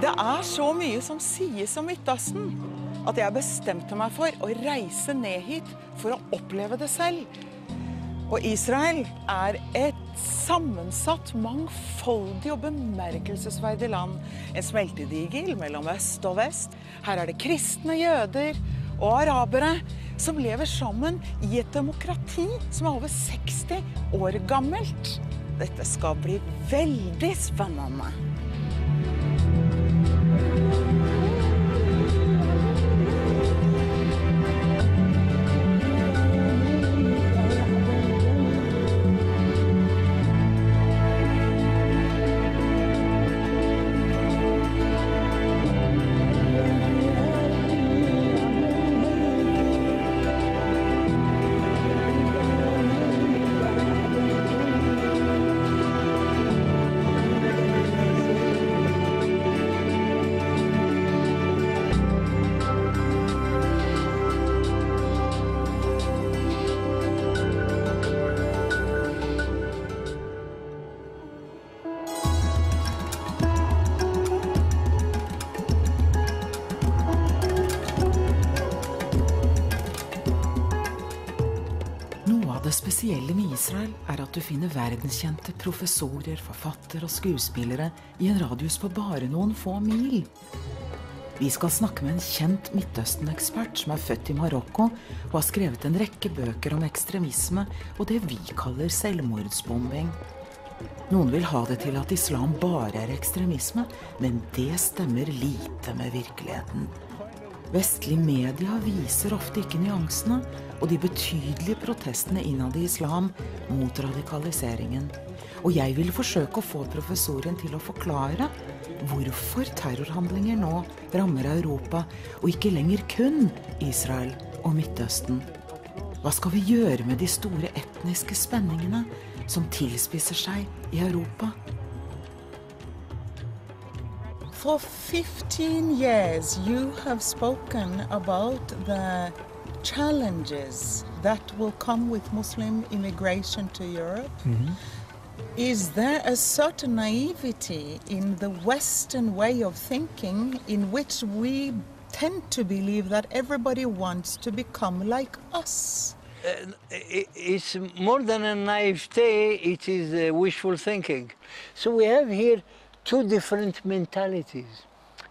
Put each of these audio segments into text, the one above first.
Det så mye som sies om Midtøsten, at jeg bestemte meg for å reise ned hit for å oppleve det selv. Og Israel et sammensatt, mangfoldig og bemerkelsesverdig land. En smeltedigel mellom øst og vest. Her det kristne jøder og arabere som lever sammen i et demokrati som over 60 år gammelt. Dette skal bli veldig spennende. Det spesielle med Israel at du finner verdenskjente professorer, forfattere og skuespillere i en radius på bare noen få mil. Vi skal snakke med en kjent Midtøsten-ekspert som født i Marokko og har skrevet en rekke bøker om ekstremisme og det vi kaller selvmordsbombing. Noen vil ha det til at islam bare ekstremisme, men det stemmer lite med virkeligheten. Vestlig media viser ofte ikke nyansene og de betydelige protestene innad i islam mot radikaliseringen. Og jeg vil forsøke å få professoren til å forklare hvorfor terrorhandlinger nå rammer Europa, og ikke lenger kun Israel og Midtøsten. Hva skal vi gjøre med de store etniske spenningene som tilspisser seg i Europa? For 15 years, you have spoken about the challenges that will come with Muslim immigration to Europe. Is there a certain naivety in the Western way of thinking in which we tend to believe that everybody wants to become like us? It's more than a naivete, it is wishful thinking. So we have here two different mentalities,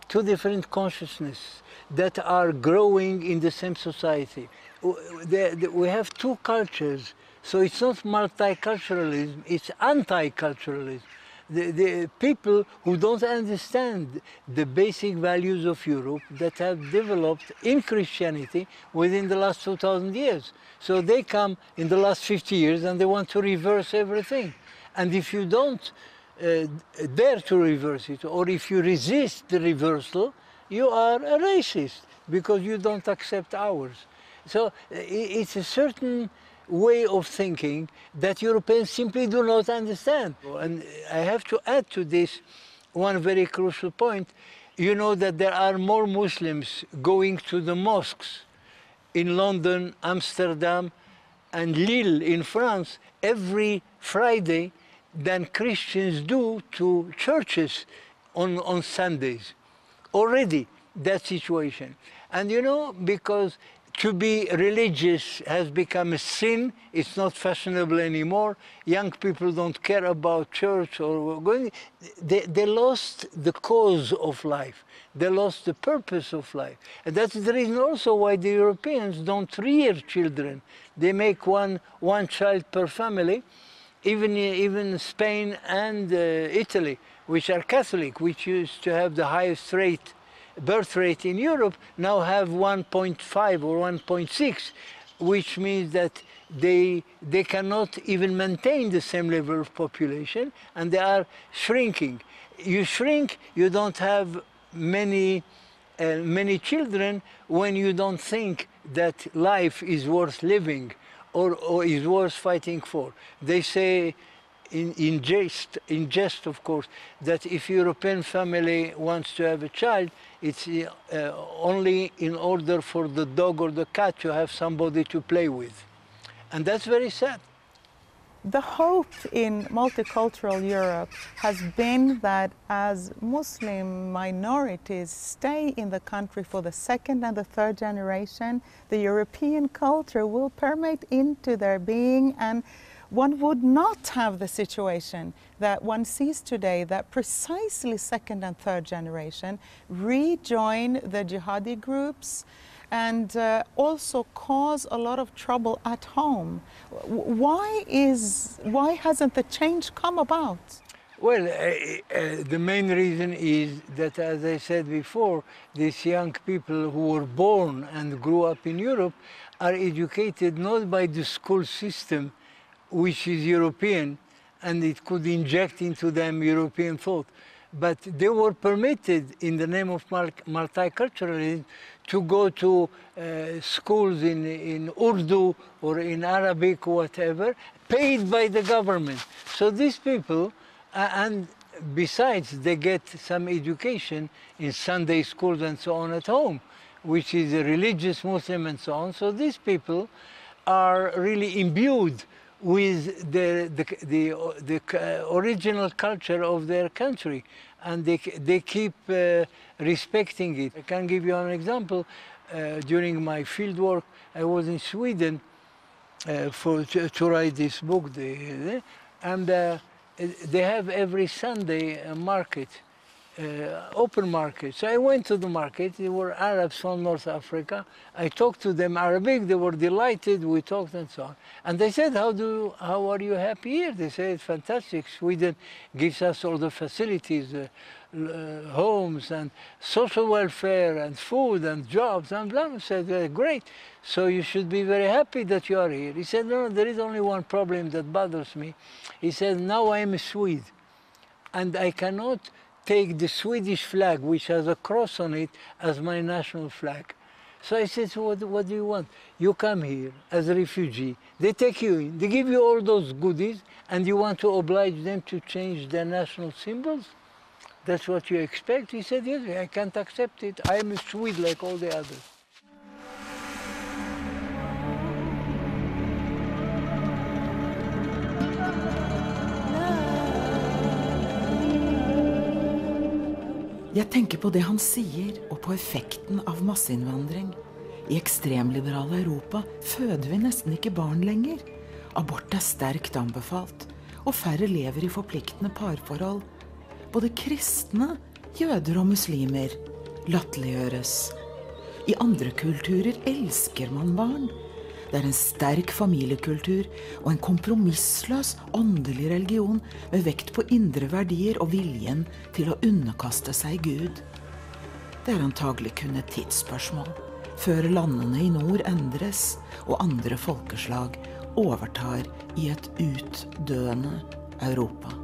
two different consciousnesses that are growing in the same society. We have two cultures, so it's not multiculturalism, it's anti-culturalism. The people who don't understand the basic values of Europe that have developed in Christianity within the last 2,000 years. So they come in the last 50 years and they want to reverse everything. And if you don't dare to reverse it, or if you resist the reversal, you are a racist because you don't accept ours. So it's a certain way of thinking that Europeans simply do not understand. And I have to add to this one very crucial point. You know that there are more Muslims going to the mosques in London, Amsterdam, and Lille in France every Friday than Christians do to churches on Sundays. Already that situation. And you know, because to be religious has become a sin, it's not fashionable anymore, young people don't care about church or going, they lost the cause of life, they lost the purpose of life. And that's the reason also why the Europeans don't rear children. They make one child per family. Even Spain and Italy, which are Catholic, which used to have the highest birth rate in Europe, now have 1.5 or 1.6, which means that they cannot even maintain the same level of population, and they are shrinking. You shrink, you don't have many children when you don't think that life is worth living. Or is worth fighting for. They say, in jest, of course, that if a European family wants to have a child, it's only in order for the dog or the cat to have somebody to play with. And that's very sad. The hope in multicultural Europe has been that as Muslim minorities stay in the country for the second and the third generation, the European culture will permeate into their being, and one would not have the situation that one sees today, that precisely second and third generation rejoin the jihadi groups and also cause a lot of trouble at home. Why hasn't the change come about? Well, the main reason is that, as I said before, these young people who were born and grew up in Europe are educated not by the school system, which is European, and it could inject into them European thought, but they were permitted, in the name of multiculturalism, to go to schools in Urdu or in Arabic or whatever, paid by the government. So these people, and besides, they get some education in Sunday schools and so on at home, which is a religious Muslim and so on. So these people are really imbued with the original culture of their country, and they keep respecting it. I can give you an example. During my field work, I was in Sweden to write this book, and they have every Sunday a market, open market. So I went to the market. There were Arabs from North Africa. I talked to them Arabic. They were delighted. We talked and so on. And they said, how are you happy here? They said, it's fantastic. Sweden gives us all the facilities, homes and social welfare and food and jobs and blah. I said, great. So you should be very happy that you are here. He said, no, there is only one problem that bothers me. He said, now I am a Swede, and I cannot take the Swedish flag, which has a cross on it, as my national flag. So I said, so what do you want? You come here as a refugee, they take you in, they give you all those goodies, and you want to oblige them to change their national symbols? That's what you expect? He said, yes, I can't accept it. I am a Swede like all the others. Jeg tenker på det han sier, og på effekten av masseinnvandring. I ekstremliberale Europa føder vi nesten ikke barn lenger. Abort er sterkt anbefalt, og færre lever i forpliktende parforhold. Både kristne, jøder og muslimer latterliggjøres. I andre kulturer elsker man barn. Det er en sterk familiekultur og en kompromissløs åndelig religion med vekt på indre verdier og viljen til å underkaste seg Gud. Det er antagelig kun et tidsspørsmål, før landene i nord endres og andre folkeslag overtar i et utdøende Europa.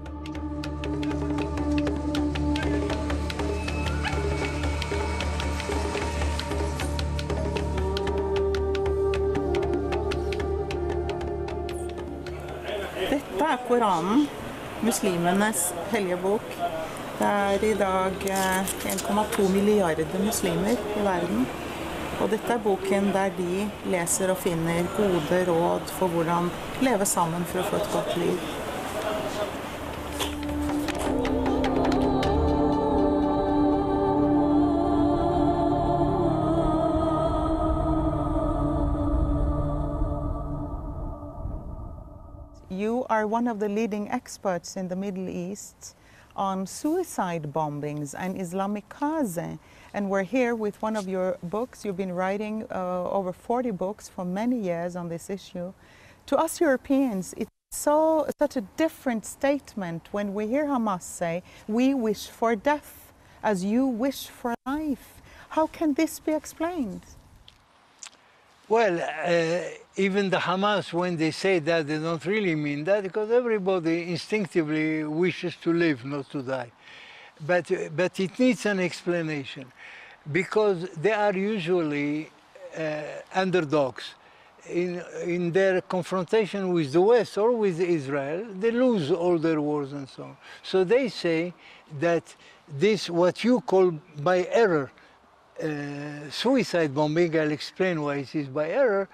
Dette er Koranen, muslimenes hellige bok. Det er i dag 1,2 milliarder muslimer i verden. Og dette er boken der de leser og finner gode råd for hvordan leve sammen for å få et godt liv. You are one of the leading experts in the Middle East on suicide bombings and Islamikaze. And we're here with one of your books. You've been writing over 40 books for many years on this issue. To us Europeans, it's such a different statement when we hear Hamas say, we wish for death as you wish for life. How can this be explained? Well, even the Hamas, when they say that, they don't really mean that, because everybody instinctively wishes to live, not to die. But it needs an explanation, because they are usually underdogs. In their confrontation with the West or with Israel, they lose all their wars and so on. So they say that this, what you call by error, suicide bombing, I'll explain why it is by error,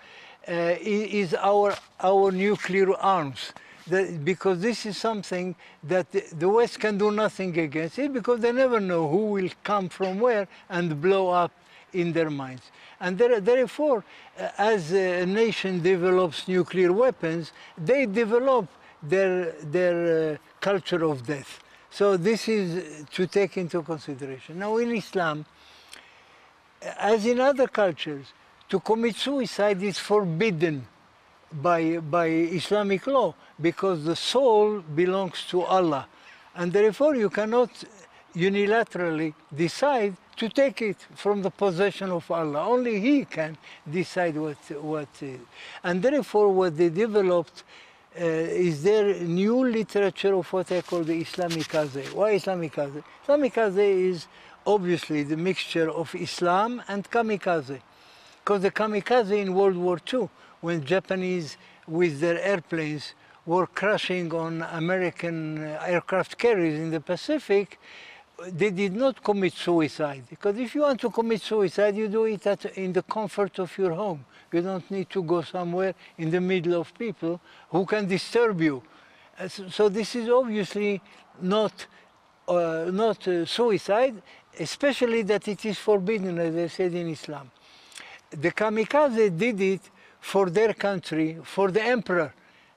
is our nuclear arms. because this is something that the West can do nothing against it, because they never know who will come from where and blow up in their minds. And therefore, as a nation develops nuclear weapons, they develop their culture of death. So this is to take into consideration. Now in Islam, as in other cultures, to commit suicide is forbidden by Islamic law, because the soul belongs to Allah. And therefore you cannot unilaterally decide to take it from the possession of Allah. Only He can decide what and therefore what they developed is their new literature of what I call the Islamikaze. Why Islamikaze? Islamikaze is obviously the mixture of Islam and kamikaze. Because the kamikaze in World War II, when Japanese with their airplanes were crashing on American aircraft carriers in the Pacific, they did not commit suicide. Because if you want to commit suicide, you do it in the comfort of your home. You don't need to go somewhere in the middle of people who can disturb you. So this is obviously not suicide, especially that it is forbidden, as I said, in Islam. The kamikaze did it for their country, for the emperor.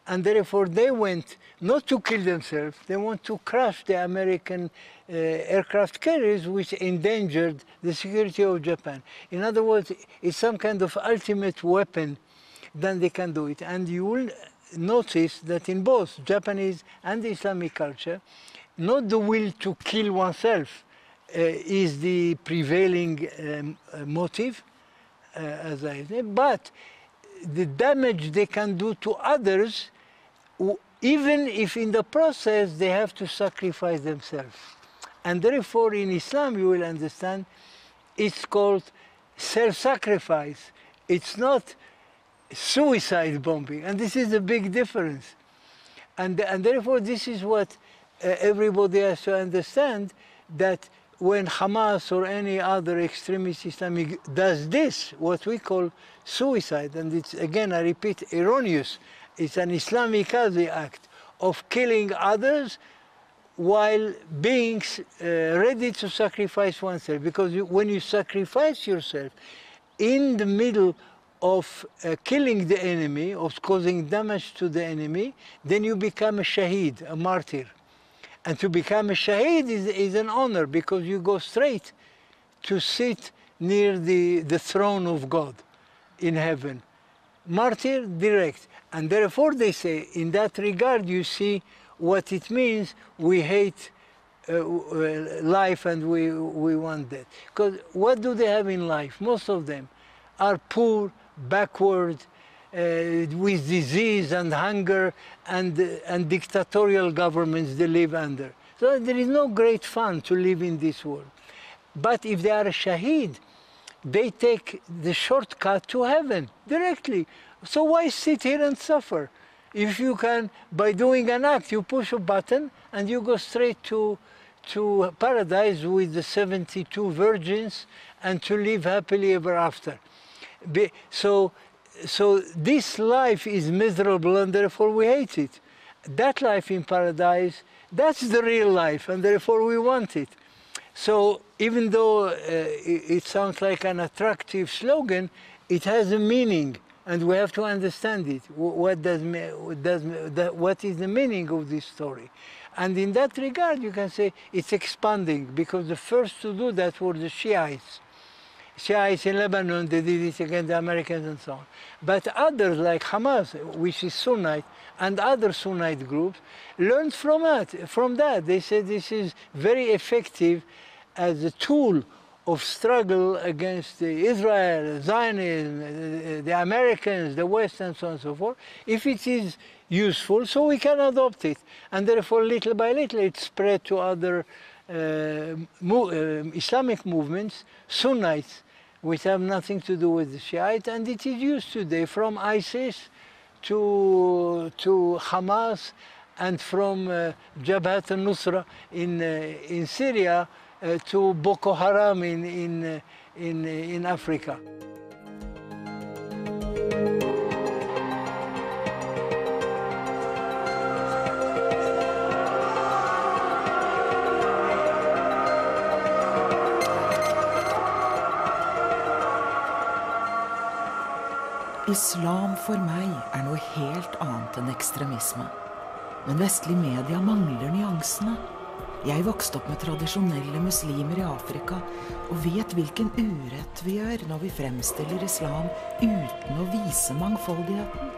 And therefore they went not to kill themselves, they want to crush the American aircraft carriers, which endangered the security of Japan. In other words, it's some kind of ultimate weapon, then they can do it. And you will notice that in both Japanese and Islamic culture, not the will to kill oneself is the prevailing motive, as I said, but the damage they can do to others, even if in the process they have to sacrifice themselves. And therefore in Islam, you will understand, it's called self-sacrifice. It's not suicide bombing, and this is a big difference. And therefore this is what everybody has to understand, that when Hamas or any other extremist Islamic does this, what we call suicide, and it's, again, I repeat, erroneous, it's an Islamikazi act of killing others while being ready to sacrifice oneself. Because when you sacrifice yourself in the middle of killing the enemy, of causing damage to the enemy, then you become a shaheed, a martyr. And to become a shaheed is an honor, because you go straight to sit near the throne of God in heaven. Martyr, direct. And therefore they say, in that regard, you see what it means. We hate life and we want death. Because what do they have in life? Most of them are poor, backward, with disease and hunger and dictatorial governments they live under. So there is no great fun to live in this world. But if they are a shaheed, they take the shortcut to heaven directly. So why sit here and suffer? If you can, by doing an act, you push a button and you go straight to paradise with the 72 virgins and to live happily ever after. So this life is miserable and therefore we hate it. That life in paradise, that's the real life, and therefore we want it. So even though it sounds like an attractive slogan, it has a meaning, and we have to understand it. What is the meaning of this story? And in that regard, you can say it's expanding, because the first to do that were the Shiites. Shiites in Lebanon, they did it against the Americans and so on. But others like Hamas, which is Sunnite, and other Sunnite groups, learned from that. They said this is very effective as a tool of struggle against Israel, Zionism, the Americans, the West, and so on and so forth. If it is useful, so we can adopt it. And therefore, little by little, it spread to other Islamic movements, Sunnites, which have nothing to do with the Shiite, and it is used today from ISIS to Hamas, and from Jabhat al-Nusra in Syria to Boko Haram in Africa. Islam for meg noe helt annet enn ekstremisme. Men vestlig media mangler nyansene. Jeg vokste opp med tradisjonelle muslimer i Afrika og vet hvilken urett vi gjør når vi fremstiller islam uten å vise mangfoldigheten.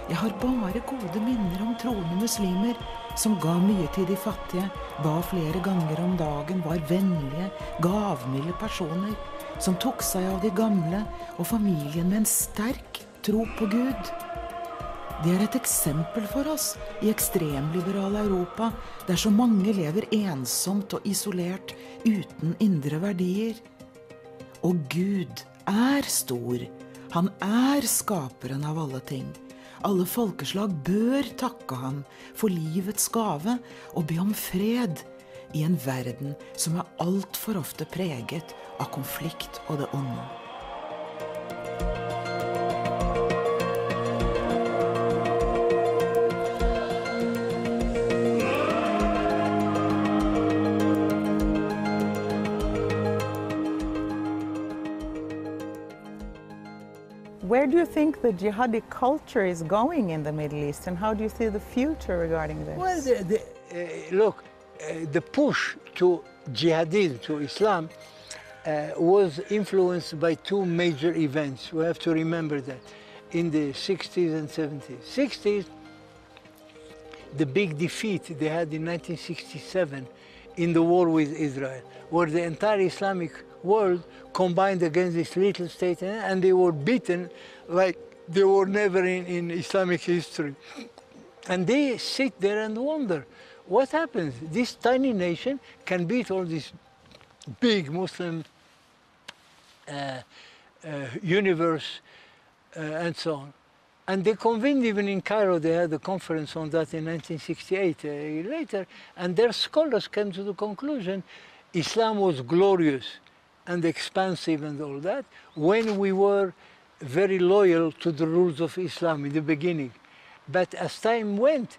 Jeg har bare gode minner om troende muslimer som ga mye til de fattige, ba flere ganger om dagen, var vennlige, gavmilde personer, som tok seg av de gamle og familien med en sterk tro på Gud. Det er et eksempel for oss i ekstremliberale Europa, der så mange lever ensomt og isolert, uten indre verdier. Og Gud er stor. Han er skaperen av alle ting. Alle folkeslag bør takke ham for livets gave og be om fred i en verden som er alt for ofte preget av konflikt og det onde. Where do you think the jihadi culture is going in the Middle East, and how do you see the future regarding this? Well, look, the push to jihadism, to Islam, was influenced by two major events. We have to remember that in the 60s and 70s. 60s, the big defeat they had in 1967 in the war with Israel, where the entire Islamic world combined against this little state, and they were beaten like they were never in Islamic history. And they sit there and wonder, what happens? This tiny nation can beat all this big Muslim universe and so on. And they convened, even in Cairo, they had a conference on that in 1968, a year later, and their scholars came to the conclusion Islam was glorious and expansive and all that, when we were very loyal to the rules of Islam in the beginning. But as time went,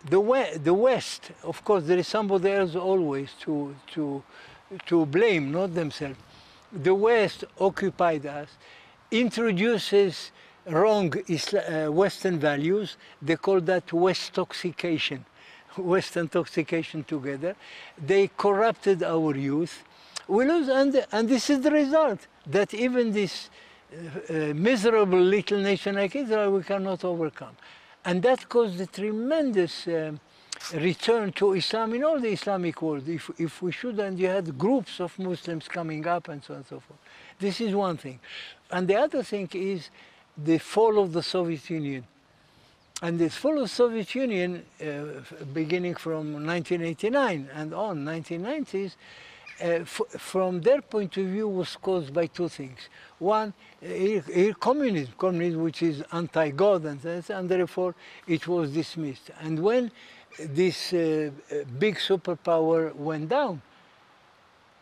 the West, of course, there is somebody else always to blame, not themselves. The West occupied us, introduces wrong Western values. They call that Westoxication, West intoxication together. They corrupted our youth. We lose, and this is the result, that even this miserable little nation like Israel we cannot overcome. And that caused a tremendous return to Islam in all the Islamic world. If we should, and you had groups of Muslims coming up and so on and so forth. This is one thing. And the other thing is the fall of the Soviet Union. And this fall of the Soviet Union, beginning from 1989 and on, 1990s, from their point of view was caused by two things. One, communism which is anti-God, and therefore it was dismissed. And when this big superpower went down,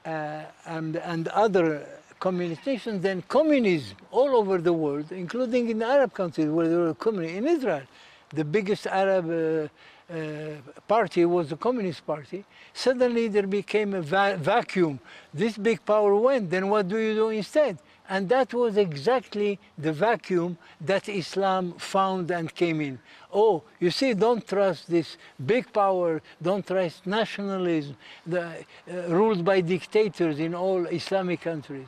and other communist nations, then communism all over the world, including in the Arab countries where there were communists, in Israel, the biggest Arab party was the Communist Party. Suddenly there became a vacuum. This big power went, then what do you do instead? And that was exactly the vacuum that Islam found and came in. Oh, you see, don't trust this big power, don't trust nationalism, ruled by dictators in all Islamic countries.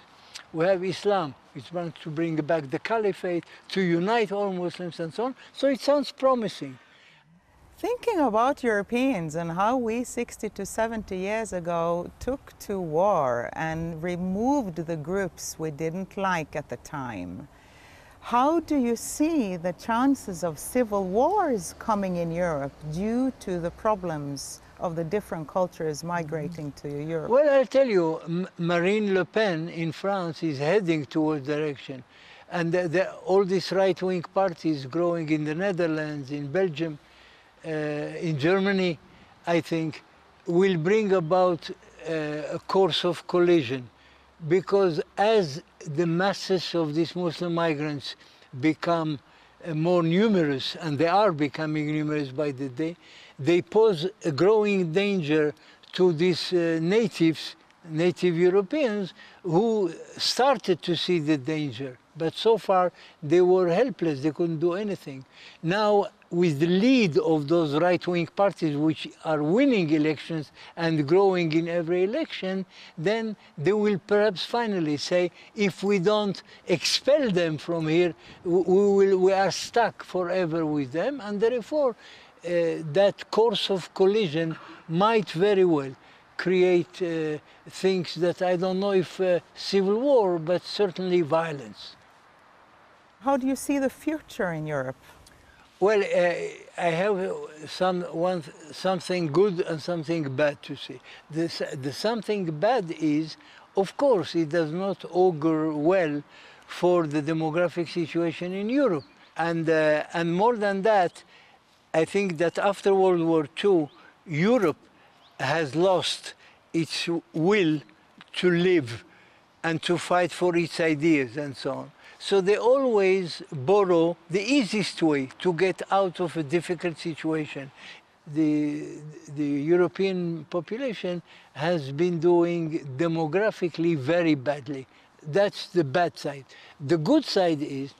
We have Islam, which wants to bring back the caliphate, to unite all Muslims and so on. So it sounds promising. Thinking about Europeans and how we 60 to 70 years ago took to war and removed the groups we didn't like at the time, how do you see the chances of civil wars coming in Europe due to the problems of the different cultures migrating to Europe? Well, I'll tell you, Marine Le Pen in France is heading towards direction. And all these right-wing parties growing in the Netherlands, in Belgium, in Germany, I think, will bring about a course of collision, because as the masses of these Muslim migrants become more numerous, and they are becoming numerous by the day, they pose a growing danger to these native Europeans who started to see the danger But so far, they were helpless. They couldn't do anything. Now, with the lead of those right-wing parties, which are winning elections and growing in every election, then they will perhaps finally say, if we don't expel them from here, we are stuck forever with them, and therefore that course of collision might very well create things that I don't know if civil war, but certainly violence. How do you see the future in Europe? Well, I have something good and something bad to say. The something bad is, of course, it does not augur well for the demographic situation in Europe. And more than that, I think that after World War II, Europe has lost its will to live and to fight for its ideas and so on. So they always borrow the easiest way to get out of a difficult situation. The European population has been doing demographically very badly. That's the bad side. The good side is,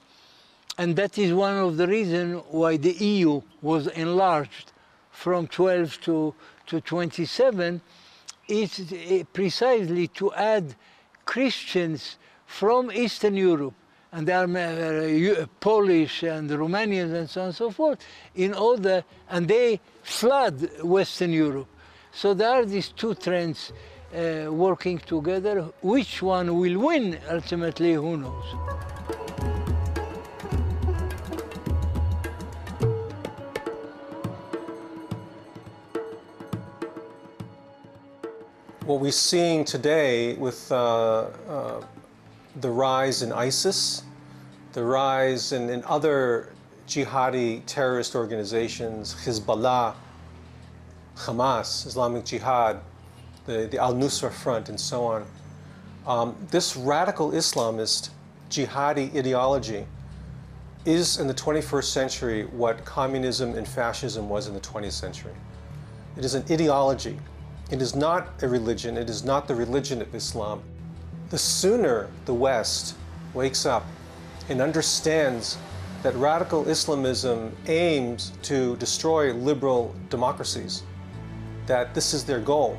and that is one of the reasons why the EU was enlarged from 12 to 27, is precisely to add Christians from Eastern Europe, and there are Polish and Romanians and so on and so forth, and they flood Western Europe. So there are these two trends working together. Which one will win ultimately, who knows? What we're seeing today with the rise in ISIS, the rise in other jihadi terrorist organizations, Hezbollah, Hamas, Islamic Jihad, the Al-Nusra Front, and so on. This radical Islamist jihadi ideology is in the 21st century what communism and fascism was in the 20th century. It is an ideology. It is not a religion. It is not the religion of Islam. The sooner the West wakes up and understands that radical Islamism aims to destroy liberal democracies, that this is their goal,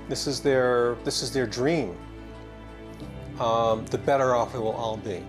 this is their dream, the better off it will all be.